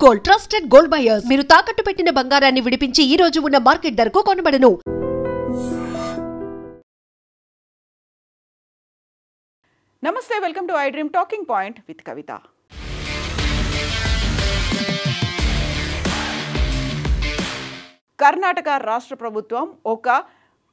Gold trusted gold buyers మీరు తాకట్టు పెట్టిన బంగారాన్ని విడిపించి ఈ రోజు ఉన్న మార్కెట్ ధరకు కొనబడను. నమస్తే, welcome to I dream talking point with Kavitha. Karnataka రాష్ట్ర ప్రభుత్వం ఒక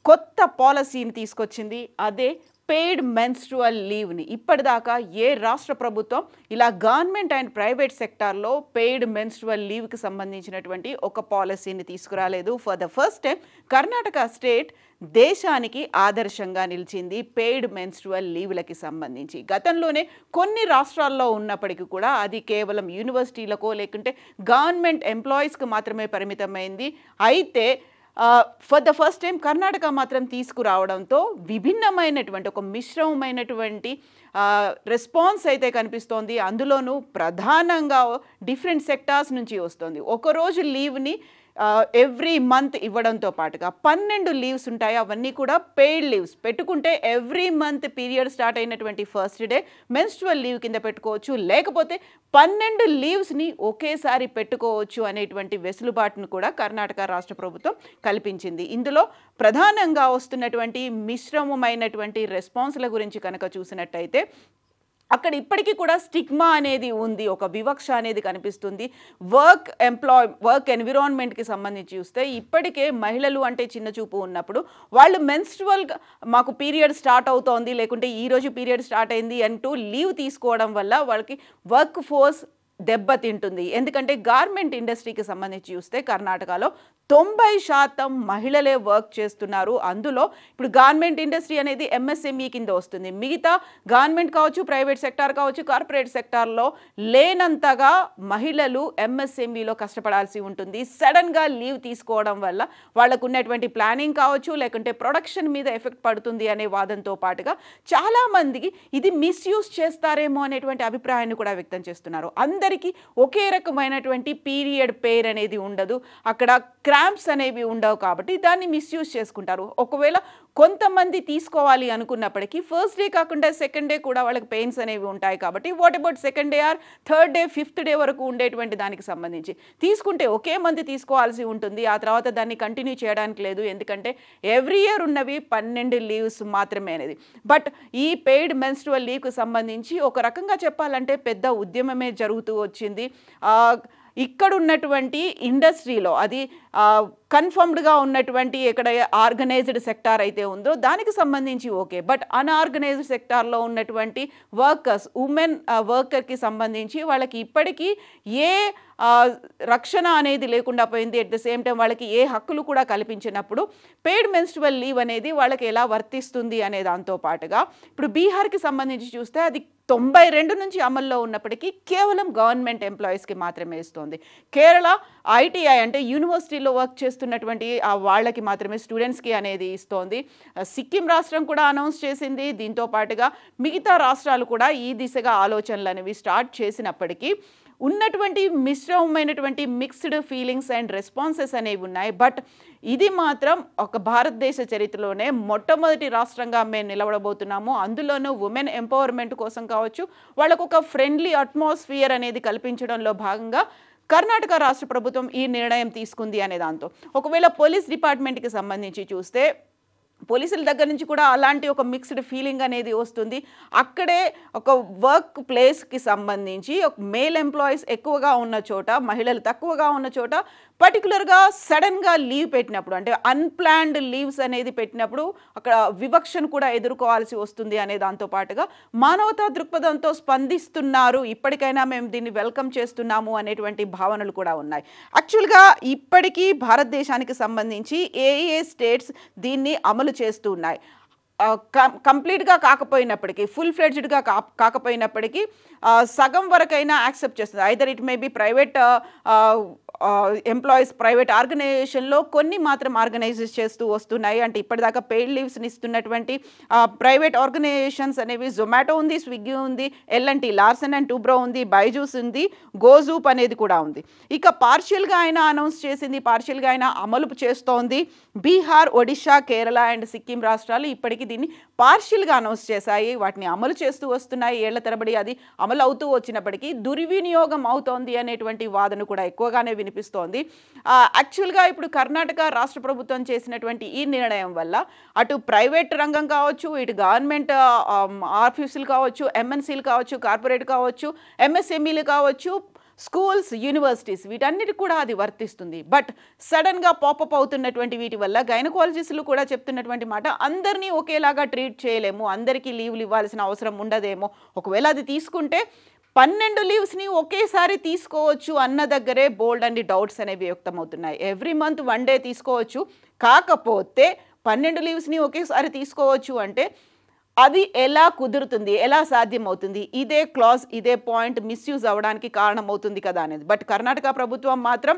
కొత్త పాలసీని తీసుకొచ్చింది. అదే పెయిడ్ మెన్స్ట్రువల్ లీవ్ని. ఇప్పటిదాకా ఏ రాష్ట్ర ప్రభుత్వం ఇలా గవర్నమెంట్ అండ్ ప్రైవేట్ సెక్టార్లో పెయిడ్ మెన్స్ట్రువల్ లీవ్కి సంబంధించినటువంటి ఒక పాలసీని తీసుకురాలేదు. For the first time Karnataka state దేశానికి ఆదర్శంగా నిలిచింది పెయిడ్ మెన్స్ట్రువల్ లీవ్లకి సంబంధించి. గతంలోనే కొన్ని రాష్ట్రాల్లో ఉన్నప్పటికీ కూడా అది కేవలం యూనివర్సిటీలకో లేకుంటే గవర్నమెంట్ ఎంప్లాయీస్కి మాత్రమే పరిమితమైంది. అయితే for the first time Karnataka మాత్రం తీసుకురావడంతో విభిన్నమైనటువంటి ఒక మిశ్రమమైనటువంటి రెస్పాన్స్ అయితే కనిపిస్తోంది. అందులోనూ ప్రధానంగా డిఫరెంట్ సెక్టార్స్ నుంచి వస్తుంది. ఒకరోజు లీవ్ని ఎవ్రీ మంత్ ఇవ్వడంతో పాటుగా 12 లీవ్స్ ఉంటాయి. అవన్నీ కూడా పెయిడ్ లీవ్స్. పెట్టుకుంటే ఎవ్రీ మంత్ పీరియడ్ స్టార్ట్ అయినటువంటి ఫస్ట్ డే మెన్స్ట్రువల్ లీవ్ కింద పెట్టుకోవచ్చు, లేకపోతే 12 లీవ్స్ని ఒకేసారి పెట్టుకోవచ్చు అనేటువంటి వెసులుబాటును కూడా కర్ణాటక రాష్ట్ర ప్రభుత్వం కల్పించింది. ఇందులో ప్రధానంగా వస్తున్నటువంటి మిశ్రమమైనటువంటి రెస్పాన్స్ల గురించి కనుక చూసినట్టయితే అక్కడ ఇప్పటికీ కూడా స్టిగ్మా అనేది ఉంది, ఒక వివక్ష అనేది కనిపిస్తుంది. వర్క్ ఎన్విరాన్మెంట్కి సంబంధించి చూస్తే ఇప్పటికే మహిళలు అంటే చిన్న చూపు ఉన్నప్పుడు వాళ్ళు మెన్స్ట్రువల్ మాకు పీరియడ్ స్టార్ట్ అవుతోంది లేకుంటే ఈరోజు పీరియడ్ స్టార్ట్ అయింది అంటూ లీవ్ తీసుకోవడం వల్ల వాళ్ళకి వర్క్ ఫోర్స్ దెబ్బతింటుంది. ఎందుకంటే గార్మెంట్ ఇండస్ట్రీకి సంబంధించి చూస్తే కర్ణాటకలో 90% మహిళలే వర్క్ చేస్తున్నారు. అందులో ఇప్పుడు గార్మెంట్ ఇండస్ట్రీ అనేది ఎంఎస్ఎంఈ కింద వస్తుంది. మిగతా గవర్నమెంట్ కావచ్చు, ప్రైవేట్ సెక్టార్ కావచ్చు, కార్పొరేట్ సెక్టార్లో లేనంతగా మహిళలు ఎంఎస్ఎంఈలో కష్టపడాల్సి ఉంటుంది. సడన్గా లీవ్ తీసుకోవడం వల్ల వాళ్ళకు ఉన్నటువంటి ప్లానింగ్ కావచ్చు లేకుంటే ప్రొడక్షన్ మీద ఎఫెక్ట్ పడుతుంది అనే వాదంతో పాటుగా చాలామందికి ఇది మిస్యూజ్ చేస్తారేమో అనేటువంటి అభిప్రాయాన్ని కూడా వ్యక్తం చేస్తున్నారు. అందరికీ ఒకే రకమైనటువంటి పీరియడ్ పేర్ అనేది ఉండదు, అక్కడ క్రాంప్స్ అనేవి ఉండవు, కాబట్టి దాన్ని మిస్యూజ్ చేసుకుంటారు. ఒకవేళ కొంతమంది తీసుకోవాలి అనుకున్నప్పటికీ ఫస్ట్ డే కాకుండా సెకండ్ డే కూడా వాళ్ళకి పెయిన్స్ అనేవి ఉంటాయి. కాబట్టి what about second day or third day, fifth day వరకు ఉండేటువంటి దానికి సంబంధించి తీసుకుంటే ఒకే మంది తీసుకోవాల్సి ఉంటుంది. ఆ తర్వాత దాన్ని కంటిన్యూ చేయడానికి లేదు, ఎందుకంటే ఎవ్రీ ఇయర్ ఉన్నవి 12 లీవ్స్ మాత్రమే అనేది. బట్ ఈ పెయిడ్ మెన్స్ట్రువల్ లీవ్కి సంబంధించి ఒక రకంగా చెప్పాలంటే పెద్ద ఉద్యమమే జరుగుతూ వచ్చింది. ఇక్కడ ఉన్నటువంటి ఇండస్ట్రీలో అది కన్ఫర్మ్డ్గా ఉన్నటువంటి ఎక్కడ ఆర్గనైజ్డ్ సెక్టార్ అయితే ఉందో దానికి సంబంధించి ఓకే, బట్ అన్ఆర్గనైజ్డ్ సెక్టార్లో ఉన్నటువంటి ఉమెన్ వర్కర్కి సంబంధించి వాళ్ళకి ఇప్పటికీ ఏ రక్షణ అనేది లేకుండా పోయింది. అట్ ద సేమ్ టైం వాళ్ళకి ఏ హక్కులు కూడా కల్పించినప్పుడు పెయిడ్ మెన్స్ట్రువల్ లీవ్ అనేది వాళ్ళకి ఎలా వర్తిస్తుంది అనే దాంతో పాటుగా ఇప్పుడు బీహార్కి సంబంధించి చూస్తే అది 92 నుంచి అమల్లో ఉన్నప్పటికీ కేవలం గవర్నమెంట్ ఎంప్లాయీస్కి మాత్రమే ఇస్తుంది. కేరళ ఐటీఐ అంటే యూనివర్సిటీలో వర్క్ చేస్తున్నటువంటి వాళ్ళకి మాత్రమే, స్టూడెంట్స్కి అనేది ఇస్తోంది. సిక్కిం రాష్ట్రం కూడా అనౌన్స్ చేసింది. దీంతో పాటుగా మిగతా రాష్ట్రాలు కూడా ఈ దిశగా ఆలోచనలు అనేవి స్టార్ట్ చేసినప్పటికీ ఉన్నటువంటి మిశ్రమమైనటువంటి మిక్స్డ్ ఫీలింగ్స్ అండ్ రెస్పాన్సెస్ అనేవి ఉన్నాయి. బట్ ఇది మాత్రం ఒక భారతదేశ చరిత్రలోనే మొట్టమొదటి రాష్ట్రంగా మేము నిలబడబోతున్నాము. అందులోనూ ఉమెన్ ఎంపవర్మెంట్ కోసం కావచ్చు, వాళ్ళకు ఒక ఫ్రెండ్లీ అట్మాస్ఫియర్ అనేది కల్పించడంలో భాగంగా కర్ణాటక రాష్ట్ర ప్రభుత్వం ఈ నిర్ణయం తీసుకుంది అనే దాంతో. ఒకవేళ పోలీస్ డిపార్ట్మెంట్కి సంబంధించి చూస్తే పోలీసుల దగ్గర నుంచి కూడా అలాంటి ఒక మిక్స్డ్ ఫీలింగ్ అనేది వస్తుంది. అక్కడే ఒక వర్క్ ప్లేస్కి సంబంధించి ఒక మేల్ ఎంప్లాయీస్ ఎక్కువగా ఉన్న చోట, మహిళలు తక్కువగా ఉన్న చోట పర్టికులర్గా సడన్గా లీవ్ పెట్టినప్పుడు అంటే అన్ప్లాన్డ్ లీవ్స్ అనేది పెట్టినప్పుడు అక్కడ వివక్షను కూడా ఎదుర్కోవాల్సి వస్తుంది అనే దాంతో పాటుగా మానవతా దృక్పథంతో స్పందిస్తున్నారు, ఇప్పటికైనా మేము దీన్ని వెల్కమ్ చేస్తున్నాము అనేటువంటి భావనలు కూడా ఉన్నాయి. యాక్చువల్గా ఇప్పటికీ భారతదేశానికి సంబంధించి ఏ స్టేట్స్ దీన్ని అమలు చేస్తూ ఉన్నాయి. కంప్లీట్గా కాకపోయినప్పటికీ, ఫుల్ ఫ్లెడ్జ్డ్గా కాకపోయినప్పటికీ సగం వరకైనా యాక్సెప్ట్ చేస్తుంది. Either it may be private employees, private ఆర్గనైజేషన్లో కొన్ని మాత్రం ఆర్గనైజ్ చేస్తూ వస్తున్నాయి. అంటే ఇప్పటిదాకా పెయిడ్ లీవ్స్ని ఇస్తున్నటువంటి ప్రైవేట్ ఆర్గనైజేషన్స్ అనేవి జొమాటో ఉంది, స్విగ్గీ ఉంది, ఎల్ఎన్టీ లార్సన్ అండ్ టూబ్రో ఉంది, బైజూస్ ఉంది, గోజూప్ అనేది కూడా ఉంది. ఇక పార్షియల్గా అయినా అనౌన్స్ చేసింది, పార్షియల్గా అయినా అమలు చేస్తోంది. బీహార్, ఒడిషా, కేరళ అండ్ సిక్కిం రాష్ట్రాలు ఇప్పటికీ దీన్ని పార్షియల్గా అనౌన్స్ చేశాయి, వాటిని అమలు చేస్తూ వస్తున్నాయి. ఏళ్ల తరబడి అది అమలు అవుతూ వచ్చినప్పటికీ దుర్వినియోగం అవుతోంది అనేటువంటి వాదన కూడా ఎక్కువగానే వినిపిస్తోంది. యాక్చువల్గా ఇప్పుడు కర్ణాటక రాష్ట్ర ప్రభుత్వం చేసినటువంటి ఈ నిర్ణయం వల్ల అటు ప్రైవేట్ రంగం కావచ్చు, ఇటు గవర్నమెంట్ ఆఫీసులు కావచ్చు, ఎంఎన్సీలు కావచ్చు, కార్పొరేట్ కావచ్చు, ఎంఎస్ఎంఈలు కావచ్చు, స్కూల్స్, యూనివర్సిటీస్, వీటన్నిటి కూడా అది వర్తిస్తుంది. బట్ సడన్గా పాపప్ అవుతున్నటువంటి వీటి వల్ల గైనకాలజిస్టులు కూడా చెప్తున్నటువంటి మాట, అందరినీ ఒకేలాగా ట్రీట్ చేయలేము, అందరికీ లీవ్లు ఇవ్వాల్సిన అవసరం ఉండదేమో, ఒకవేళ అది తీసుకుంటే 12 లీవ్స్ని ఒకేసారి తీసుకోవచ్చు అన్న దగ్గరే బోల్డ్ అండ్ డౌట్స్ అనేవి వ్యక్తమవుతున్నాయి. ఎవ్రీ మంత్ 1 డే తీసుకోవచ్చు, కాకపోతే 12 లీవ్స్ని ఒకేసారి తీసుకోవచ్చు అంటే అది ఎలా కుదురుతుంది, ఎలా సాధ్యమవుతుంది? ఇదే క్లాజ్, ఇదే పాయింట్ మిస్యూజ్ అవ్వడానికి కారణమవుతుంది కదా అనేది. బట్ కర్ణాటక ప్రభుత్వం మాత్రం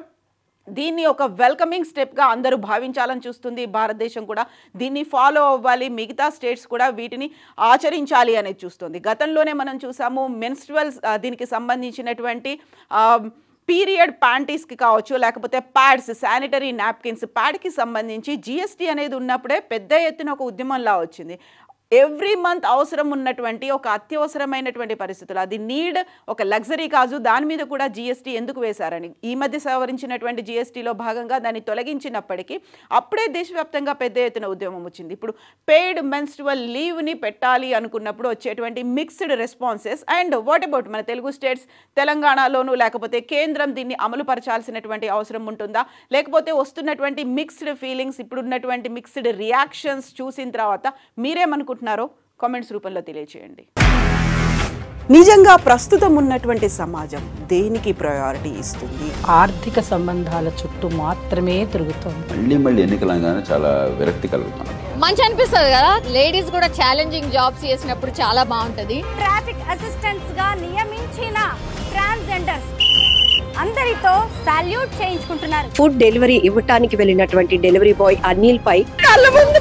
దీన్ని ఒక వెల్కమింగ్ స్టెప్గా అందరూ భావించాలని చూస్తుంది. భారతదేశం కూడా దీన్ని ఫాలో అవ్వాలి, మిగతా స్టేట్స్ కూడా వీటిని ఆచరించాలి అనేది చూస్తుంది. గతంలోనే మనం చూసాము మెన్స్ట్రువల్స్ దీనికి సంబంధించినటువంటి పీరియడ్ ప్యాంటీస్కి కావచ్చు, లేకపోతే ప్యాడ్స్, శానిటరీ నాప్కిన్స్, ప్యాడ్కి సంబంధించి జిఎస్టీ అనేది ఉన్నప్పుడే పెద్ద ఎత్తున ఒక ఉద్యమంలా వచ్చింది. ఎవ్రీ మంత్ అవసరం ఉన్నటువంటి ఒక అత్యవసరమైనటువంటి పరిస్థితులు, అది నీడ్, ఒక లగ్జరీ కాదు, దాని మీద కూడా జిఎస్టీ ఎందుకు వేశారని ఈ మధ్య సవరించినటువంటి జిఎస్టీలో భాగంగా దాన్ని తొలగించినప్పటికీ అప్పుడే దేశవ్యాప్తంగా పెద్ద ఎత్తున ఉద్యమం వచ్చింది. ఇప్పుడు పెయిడ్ మెన్స్ట్రువల్ లీవ్ని పెట్టాలి అనుకున్నప్పుడు వచ్చేటువంటి mixed responses and what about మన తెలుగు స్టేట్స్, తెలంగాణలోను లేకపోతే కేంద్రం దీన్ని అమలు పరచాల్సినటువంటి అవసరం ఉంటుందా, లేకపోతే వస్తున్నటువంటి మిక్స్డ్ ఫీలింగ్స్, ఇప్పుడున్నటువంటి మిక్స్డ్ రియాక్షన్స్ చూసిన తర్వాత మీరేమనుకుంటున్నారు కామెంట్స్ రూపంలో తెలియజేయండి. నిజంగా ప్రస్తుతం ఉన్నటువంటి సమాజం దేనికి ప్రయారిటీ ఇస్తుంది? ఆర్థిక సంబంధాల చుట్టూ మాత్రమే తిరుగుతుంది. మళ్ళీ ఎన్నికలంగానే చాలా విరక్తి కలుగుతున్నాం. మంచి అనిపిస్తుంది కదా, లేడీస్ కూడా ఛాలెంజింగ్ జాబ్స్ చేసినప్పుడు చాలా బాగుంటది. ట్రాఫిక్ అసిస్టెంట్స్ గా నియమించిన ట్రాన్స్జెండర్స్ అందరితో సాల్యూట్ చేయించుకుంటున్నారు. ఫుడ్ డెలివరీ ఇవ్వటానికి వెళ్ళినటువంటి డెలివరీ బాయ్ అనిల్ పై కళ్ళ ముందు